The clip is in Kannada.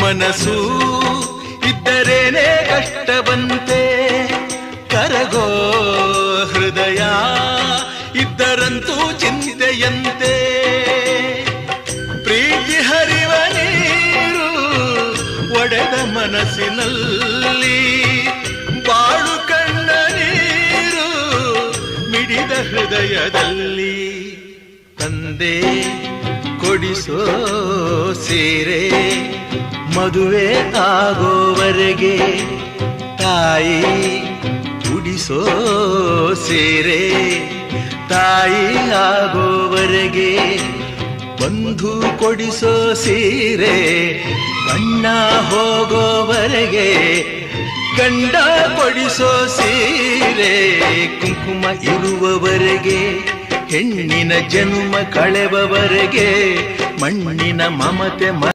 ಮನಸ್ಸು ಇದ್ದರೇನೆ ಕಷ್ಟವಂತೆ, ಕರಗೋ ಹೃದಯ ಇದ್ದರಂತೂ ಚಿಂತೆಯಂತೆ. ಪ್ರೀತಿ ಹರಿವ ನೀರು ಒಡೆದ ಮನಸ್ಸಿನಲ್ಲಿ, ಬಾಳು ಕಣ್ಣ ನೀರು ಮಿಡಿದ ಹೃದಯದಲ್ಲಿ. ತಂದೆ ಕೊಡಿಸೋ ಸೀರೆ ಮದುವೆ ಆಗೋವರೆಗೆ, ತಾಯಿ ಉಡಿಸೋ ಸೀರೆ ತಾಯಿ ಆಗೋವರೆಗೆ, ಬಂಧು ಕೊಡಿಸೋ ಸೀರೆ ಬಣ್ಣ ಹೋಗೋವರೆಗೆ, ಗಂಡ ಕೊಡಿಸೋ ಸೀರೆ ಕುಂಕುಮ ಇರುವವರೆಗೆ, ಹೆಣ್ಣಿನ ಜನ್ಮ ಕಳೆವವರೆಗೆ, ಮಣ್ಣಿನ ಮಮತೆ